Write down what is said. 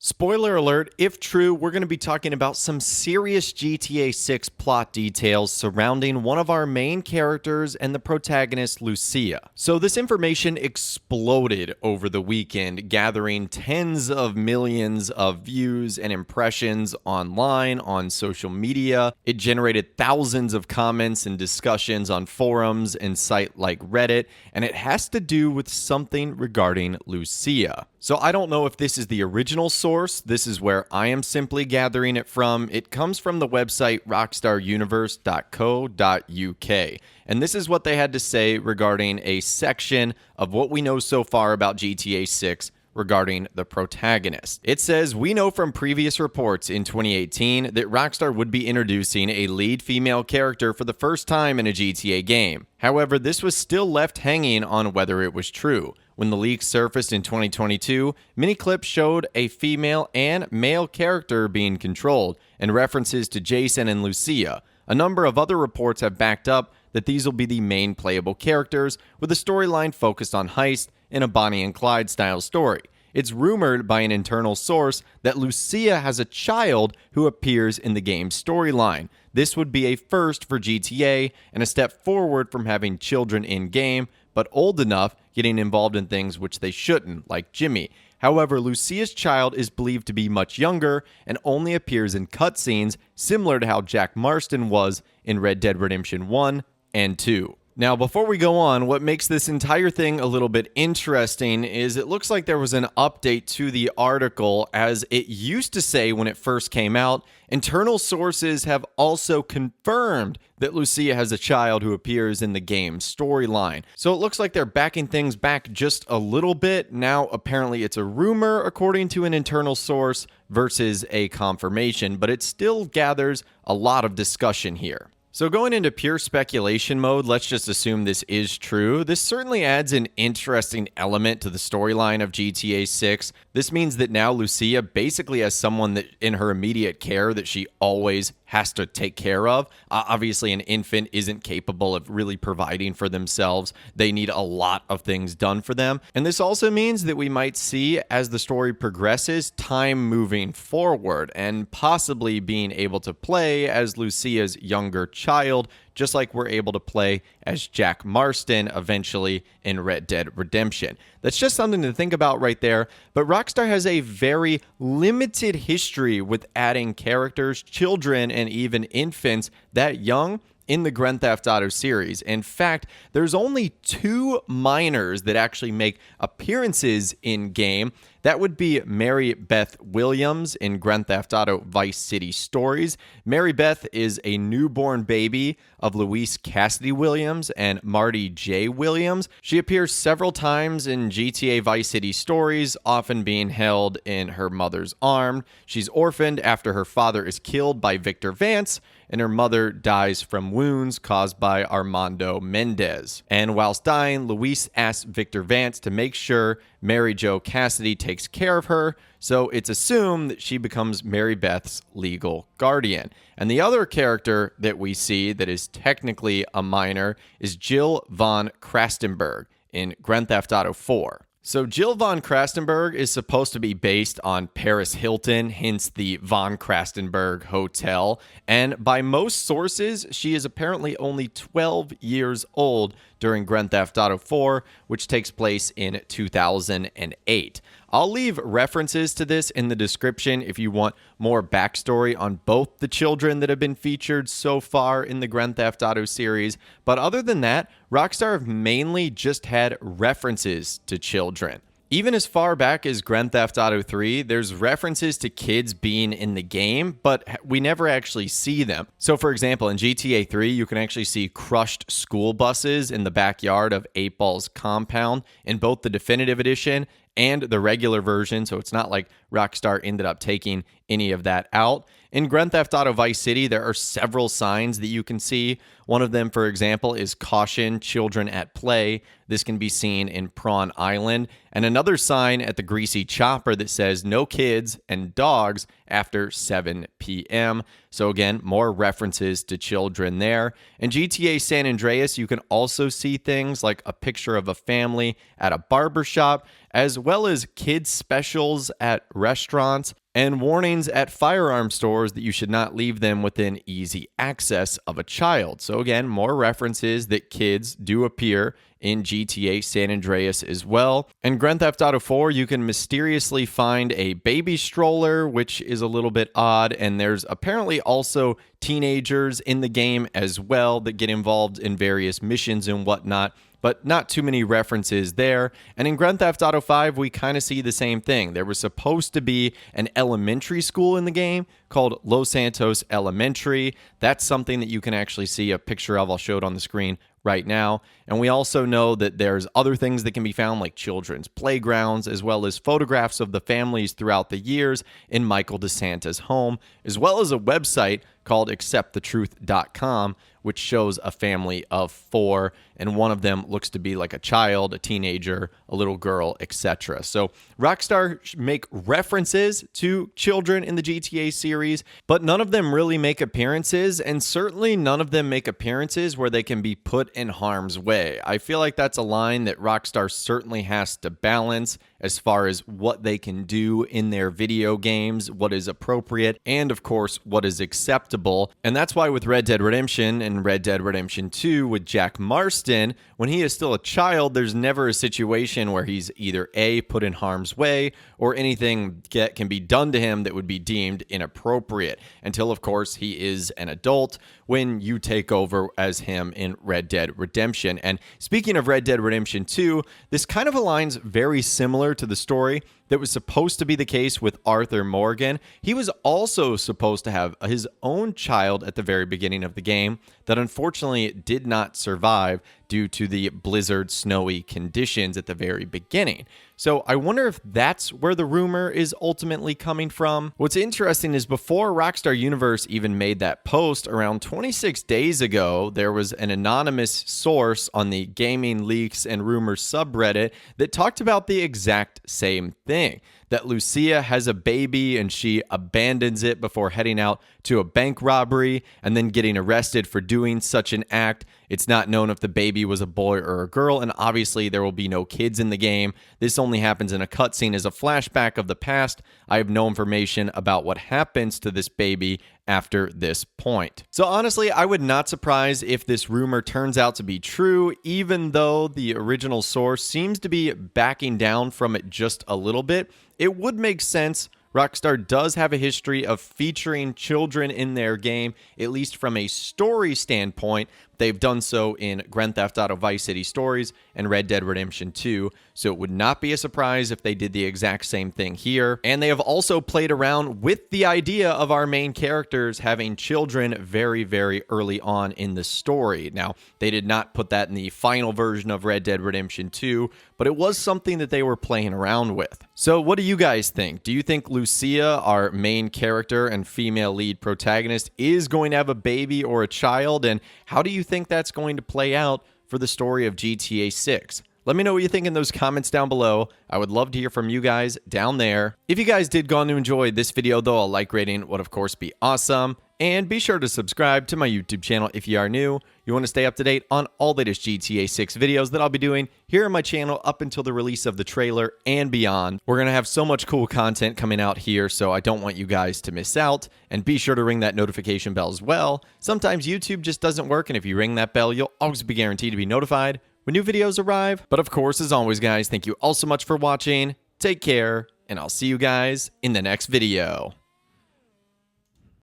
Spoiler alert, if true, we're going to be talking about some serious GTA 6 plot details surrounding one of our main characters and the protagonist, Lucia. So this information exploded over the weekend, gathering tens of millions of views and impressions online, on social media. It generated thousands of comments and discussions on forums and sites like Reddit, and it has to do with something regarding Lucia. So I don't know if this is the original source. This is where I am simply gathering it from. It comes from the website rockstaruniverse.co.uk. And this is what they had to say regarding a section of what we know so far about GTA 6 regarding the protagonist. It says, "We know from previous reports in 2018 that Rockstar would be introducing a lead female character for the first time in a GTA game. However, this was still left hanging on whether it was true. When the leak surfaced in 2022, many clips showed a female and male character being controlled, and references to Jason and Lucia. A number of other reports have backed up that these will be the main playable characters, with a storyline focused on heist in a Bonnie and Clyde style story. It's rumored by an internal source that Lucia has a child who appears in the game's storyline. This would be a first for GTA and a step forward from having children in-game, but old enough getting involved in things which they shouldn't, like Jimmy. However, Lucia's child is believed to be much younger and only appears in cutscenes, similar to how Jack Marston was in Red Dead Redemption 1 and 2. Now, before we go on, what makes this entire thing a little bit interesting is it looks like there was an update to the article, as it used to say when it first came out. Internal sources have also confirmed that Lucia has a child who appears in the game's storyline. So it looks like they're backing things back just a little bit. Now, apparently it's a rumor, according to an internal source, versus a confirmation, but it still gathers a lot of discussion here. So going into pure speculation mode, let's just assume this is true. This certainly adds an interesting element to the storyline of GTA 6. This means that now Lucia basically has someone that in her immediate care that she always has to take care of. Obviously, an infant isn't capable of really providing for themselves. They need a lot of things done for them. And this also means that we might see, as the story progresses, time moving forward and possibly being able to play as Lucia's younger child, just like we're able to play as Jack Marston eventually in Red Dead Redemption. That's just something to think about right there, but Rockstar has a very limited history with adding characters, children, and even infants that young in the Grand Theft Auto series. In fact, there's only 2 minors that actually make appearances in game. That would be Mary Beth Williams in Grand Theft Auto Vice City Stories. Mary Beth is a newborn baby of Luis Cassidy Williams and Marty J. Williams. She appears several times in GTA Vice City Stories, often being held in her mother's arm. She's orphaned after her father is killed by Victor Vance, and her mother dies from wounds caused by Armando Mendez. And whilst dying, Luis asks Victor Vance to make sure Mary Jo Cassidy takes care of her, so it's assumed that she becomes Mary Beth's legal guardian. And the other character that we see that is technically a minor is Jill von Krastenberg in Grand Theft Auto 4. So Jill von Krastenberg is supposed to be based on Paris Hilton, hence the Von Krastenberg Hotel. And by most sources, she is apparently only 12 years old during Grand Theft Auto 4, which takes place in 2008. I'll leave references to this in the description if you want more backstory on both the children that have been featured so far in the Grand Theft Auto series. But other than that, Rockstar have mainly just had references to children. Even as far back as Grand Theft Auto 3, there's references to kids being in the game, but we never actually see them. So for example, in GTA 3, you can actually see crushed school buses in the backyard of 8Ball's compound in both the Definitive Edition and the regular version, so it's not like Rockstar ended up taking any of that out. In Grand Theft Auto Vice City, there are several signs that you can see. One of them, for example, is "Caution, Children at Play." This can be seen in Prawn Island. And another sign at the Greasy Chopper that says "No kids and dogs after 7 p.m. So again, more references to children there. In GTA San Andreas, you can also see things like a picture of a family at a barbershop, as well as kids specials at restaurants and warnings at firearm stores that you should not leave them within easy access of a child. So again, more references that kids do appear in GTA San Andreas as well. In Grand Theft Auto 4, you can mysteriously find a baby stroller, which is a little bit odd, and there's apparently also teenagers in the game as well that get involved in various missions and whatnot, but not too many references there. And in Grand Theft Auto 5, we kind of see the same thing. There was supposed to be an elementary school in the game called Los Santos Elementary. That's something that you can actually see a picture of. I'll show it on the screen right now. And we also know that there's other things that can be found, like children's playgrounds, as well as photographs of the families throughout the years in Michael DeSanta's home, as well as a website called acceptthetruth.com, which shows a family of 4, and one of them looks to be like a child, a teenager, a little girl, etc. So Rockstar make references to children in the GTA series, but none of them really make appearances, and certainly none of them make appearances where they can be put in harm's way. I feel like that's a line that Rockstar certainly has to balance as far as what they can do in their video games, what is appropriate, and of course, what is acceptable. And that's why with Red Dead Redemption and Red Dead Redemption 2 with Jack Marston, when he is still a child, there's never a situation where he's either A, put in harm's way, or anything can be done to him that would be deemed inappropriate, until of course he is an adult when you take over as him in Red Dead Redemption. And speaking of Red Dead Redemption 2, this kind of aligns very similar to the story that was supposed to be the case with Arthur Morgan. He was also supposed to have his own child at the very beginning of the game that unfortunately did not survive due to the blizzard snowy conditions at the very beginning. So I wonder if that's where the rumor is ultimately coming from. What's interesting is before Rockstar Universe even made that post, around 26 days ago, there was an anonymous source on the Gaming Leaks and Rumors subreddit that talked about the exact same thing. That Lucia has a baby and she abandons it before heading out to a bank robbery and then getting arrested for doing such an act. It's not known if the baby was a boy or a girl, and obviously there will be no kids in the game. This only happens in a cutscene as a flashback of the past. I have no information about what happens to this baby after this point. So honestly, I would not surprise if this rumor turns out to be true, even though the original source seems to be backing down from it just a little bit. It would make sense. Rockstar does have a history of featuring children in their game, at least from a story standpoint. They've done so in Grand Theft Auto Vice City Stories and Red Dead Redemption 2, so it would not be a surprise if they did the exact same thing here. And they have also played around with the idea of our main characters having children very, very early on in the story. Now, they did not put that in the final version of Red Dead Redemption 2, but it was something that they were playing around with. So what do you guys think? Do you think Lucia, our main character and female lead protagonist, is going to have a baby or a child? And how do you think that's going to play out for the story of GTA 6? Let me know what you think in those comments down below. I would love to hear from you guys down there. If you guys did go on to enjoy this video, though, a like rating would of course be awesome. And be sure to subscribe to my YouTube channel if you are new. You want to stay up to date on all latest GTA 6 videos that I'll be doing here on my channel up until the release of the trailer and beyond. We're going to have so much cool content coming out here, so I don't want you guys to miss out. And be sure to ring that notification bell as well. Sometimes YouTube just doesn't work, and if you ring that bell, you'll always be guaranteed to be notified when new videos arrive. But of course, as always, guys, thank you all so much for watching. Take care, and I'll see you guys in the next video.